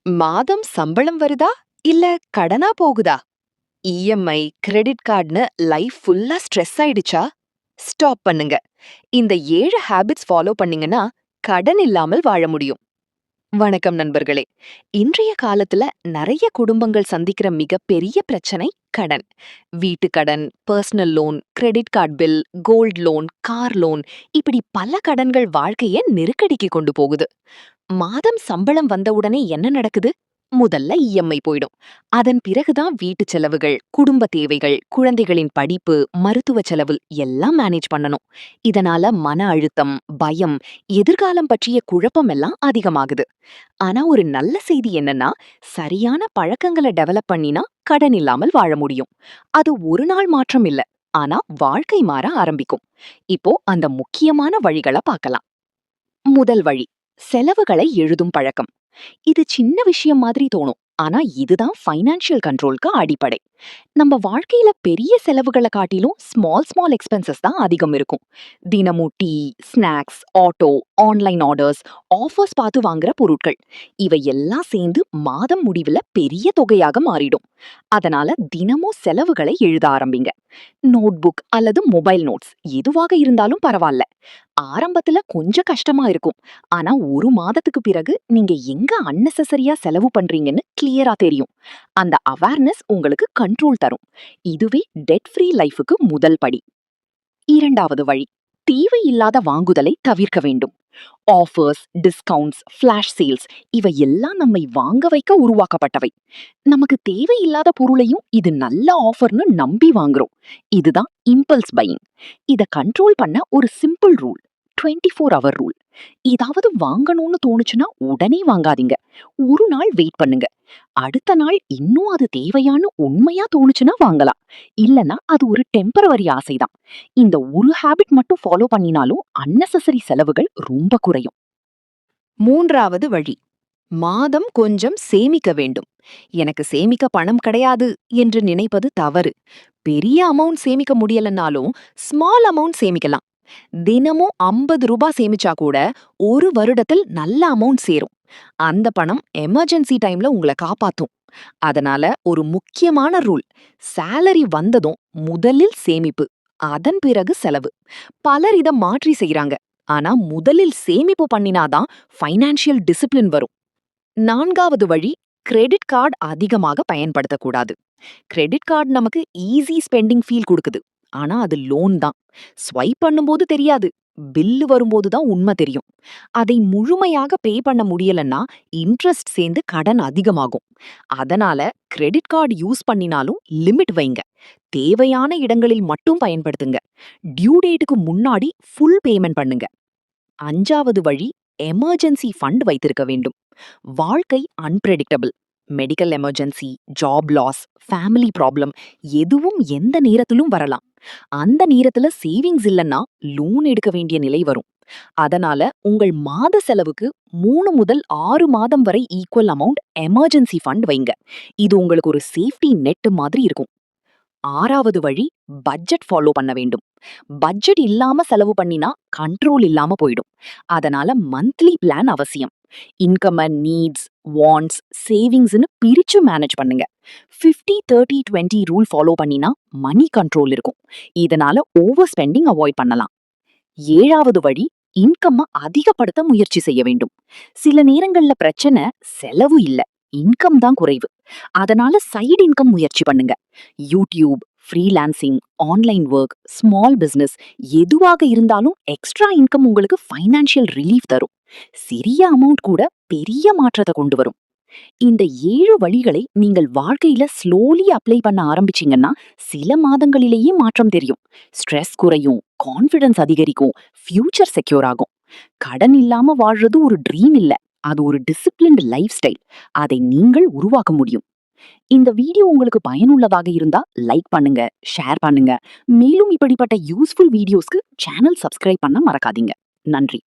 மாதம் சம்பளம் வருதா இல்ல கடனா போகுதா? இஎம்ஐ, கிரெடிட் கார்டுன்னு லைஃப் ஃபுல்லா ஸ்ட்ரெஸ் ஆயிடுச்சா? ஸ்டாப் பண்ணுங்க. இந்த 7 ஹேபிட்ஸ் ஃபாலோ பண்ணீங்கன்னா கடன் இல்லாமல் வாழ முடியும். வணக்கம் நண்பர்களே. இன்றைய காலத்துல நிறைய குடும்பங்கள் சந்திக்கிற மிகப்பெரிய பிரச்சனை கடன். வீட்டு கடன், personal loan, credit card bill, gold loan, car loan, இப்படி பல கடன்கள் வாழ்க்கைய நெருக்கடிக்கு கொண்டு போகுது. மாதம் சம்பளம் வந்த உடனே என்ன நடக்குது? முதல்ல இஎம்ஐ போயிடும். அதன் பிறகுதான் வீட்டு செலவுகள், குடும்ப தேவைகள், குழந்தைகளின் படிப்பு, மருத்துவ செலவு எல்லாம் மேனேஜ் பண்ணணும். இதனால மன அழுத்தம், பயம், எதிர்காலம் பற்றிய குழப்பம் எல்லாம் அதிகமாகுது. ஆனா ஒரு நல்ல செய்தி என்னன்னா, சரியான பழக்கங்களை டெவலப் பண்ணினா கடன் இல்லாமல் வாழ முடியும். அது ஒரு நாள் மாற்றம் இல்ல, ஆனா வாழ்க்கை மாற ஆரம்பிக்கும். இப்போ அந்த முக்கியமான வழிகளை பார்க்கலாம். முதல் வழி, செலவுகளை எழுதும் பழக்கம். இது சின்ன விஷயம் மாதிரி தோணும், ஆனா இதுதான் ஃபைனான்சியல் கண்ட்ரோல்க்கு அடிப்படை. நம்ம வாழ்க்கையில பெரிய செலவுகளை காட்டிலும் ஸ்மால் ஸ்மால் எக்ஸ்பென்சஸ் தான் அதிகம் இருக்கும். தினமும் tea, snacks, auto, online orders, offers பார்த்து வாங்குற பொருட்கள், இவை எல்லாம் சேர்ந்து மாதம் முடிவுல பெரிய தொகையாக மாறிடும். அதனால தினமும் செலவுகளை எழுத ஆரம்பிங்க. நோட்புக் அல்லது மொபைல் நோட்ஸ் எதுவாக இருந்தாலும் பரவாயில்ல. ஆரம்பத்துல கொஞ்சம் கஷ்டமா இருக்கும், ஆனா ஒரு மாதத்துக்கு பிறகு நீங்க எங்க அன்னெசரியா செலவு பண்றீங்கன்னு கிளியரா தெரியும். அந்த அவேர்னஸ் உங்களுக்கு கண்ட்ரோல் தரும். இதுவே டெட் ஃப்ரீ லைஃபுக்கு முதல் படி. இரண்டாவது வழி, தேவையில்லாத வாங்குதலை தவிர்க்க வேண்டும். ஆஃபர்ஸ், டிஸ்கவுண்ட்ஸ், ஃபிளாஷ் சேல்ஸ், இவை எல்லாம் நம்மை வாங்க வைக்க உருவாக்கப்பட்டவை. நமக்கு தேவையில்லாத பொருளையும் இது நல்ல ஆஃபர்னு நம்பி வாங்குறோம். இதுதான் இம்பல்ஸ் பையிங். இத கண்ட்ரோல் பண்ண ஒரு சிம்பிள் ரூல், 24 hour ரூல். ஏதாவது வாங்கணும்னு தோணுச்சுன்னா உடனே வாங்காதீங்க. ஒரு நாள் வெயிட் பண்ணுங்க. அடுத்த நாள் இன்னும் அது தேவையான உண்மையா தோணுச்சுன்னா வாங்கலாம். இல்லனா அது ஒரு டெம்பரவரி ஆசைதான். இந்த ஒரு ஹாபிட் மட்டும் ஃபாலோ பண்ணினாலும் அன்னெசரி செலவுகள் ரொம்ப குறையும். மூன்றாவது வழி, மாதம் கொஞ்சம் சேமிக்க வேண்டும். எனக்கு சேமிக்க பணம் கிடையாது என்று நினைப்பது தவறு. பெரிய அமௌண்ட் சேமிக்க முடியலனாலும் ஸ்மால் அமௌண்ட் சேமிக்கலாம். தினமும் 50 ரூபாய் சேமிச்சா கூட ஒரு வருடத்தில் நல்ல அமௌண்ட் சேரும். அந்த பணம் எமர்ஜென்சி டைம்ல உங்களை காப்பாத்தும். அதனால ஒரு முக்கியமான ரூல், சேலரி வந்ததும் முதலில் சேமிப்பு, அதன் பிறகு செலவு. பலர் இத மாற்றி செய்றாங்க. ஆனா முதலில் சேமிப்பு பண்ணினாதான் ஃபைனான்சியல் டிசிப்ளின் வரும். நான்காவது வழி, கிரெடிட் கார்டு அதிகமாக பயன்படுத்தக்கூடாது. கிரெடிட் கார்டு நமக்கு ஈஸி ஸ்பெண்டிங் ஃபீல் கொடுக்குது, ஆனா அது லோன் தான். ஸ்வைப் பண்ணும்போது தெரியாது, பில்லு வரும்போது தான் உண்மை தெரியும். அதை முழுமையாக பே பண்ண முடியலன்னா இன்ட்ரெஸ்ட் சேர்ந்து கடன் அதிகமாகும். அதனால கிரெடிட் கார்டு யூஸ் பண்ணினாலும் லிமிட் வைங்க. தேவையான இடங்களில் மட்டும் பயன்படுத்துங்க. டியூ டேட்டுக்கு முன்னாடி ஃபுல் பேமெண்ட் பண்ணுங்க. அஞ்சாவது வழி, எமர்ஜென்சி ஃபண்ட் வைத்திருக்க வேண்டும். வாழ்க்கை unpredictable. Medical emergency, job loss, family problem எதுவும் எந்த நேரத்திலும் வரலாம். அந்த நேரத்துல சேவிங்ஸ் இல்லைன்னா லோன் எடுக்க வேண்டிய நிலை வரும். அதனால உங்கள் மாத செலவுக்கு 3 முதல் 6 மாதம் வரை ஈக்குவல் அமௌண்ட் எமர்ஜென்சி ஃபண்ட் வைங்க. இது உங்களுக்கு ஒரு சேஃப்டி நெட் மாதிரி இருக்கும். ஆறாவது வழி, பட்ஜெட் ஃபாலோ பண்ண வேண்டும். பட்ஜெட் இல்லாம செலவு பண்ணினா கண்ட்ரோல் இல்லாம போயிடும். அதனால மந்த்லி பிளான் அவசியம். இன்கம், நீட்ஸ், வாண்ட்ஸ், சேவிங்ஸ்னு பிரிச்சு மேனேஜ் பண்ணுங்க. 50-30-20 ரூல் ஃபாலோ பண்ணினா மணி கண்ட்ரோல் இருக்கும். இதனால ஓவர் ஸ்பெண்டிங் அவாய்ட் பண்ணலாம். ஏழாவது வழி, இன்கம் அதிகப்படுத்த முயற்சி செய்ய வேண்டும். சில நேரங்கள்ல பிரச்சனை செலவு இல்ல, இன்கம் தான் குறைவு. அதனால சைடு இன்கம் முயற்சி பண்ணுங்க. YouTube, freelancing, online work, small business எதுவாக இருந்தாலும் எக்ஸ்ட்ரா இன்கம் உங்களுக்கு ஃபைனான்சியல் ரிலீஃப் தரும். சிறிய அமௌண்ட் கூட பெரிய மாற்றத்தை கொண்டு வரும். இந்த 7 வழிகளை நீங்கள் வாழ்க்கையில ஸ்லோலி அப்ளை பண்ண ஆரம்பிச்சீங்கன்னா சில மாதங்களிலேயே மாற்றம் தெரியும். ஸ்ட்ரெஸ் குறையும், கான்ஃபிடன்ஸ் அதிகரிக்கும், ஃபியூச்சர் செக்யூர் ஆகும். கடன் இல்லாம வாழ்றது ஒரு ட்ரீம் இல்ல, அது ஒரு டிசிப்ளின்டு லைஃப் ஸ்டைல். அதை நீங்கள் உருவாக்க முடியும். இந்த வீடியோ உங்களுக்கு பயனுள்ளதாக இருந்தா லைக் பண்ணுங்க, ஷேர் பண்ணுங்க. மேலும் இப்படிப்பட்ட யூஸ்ஃபுல் வீடியோஸ்க்கு சேனல் சப்ஸ்கிரைப் பண்ண மறக்காதீங்க. நன்றி.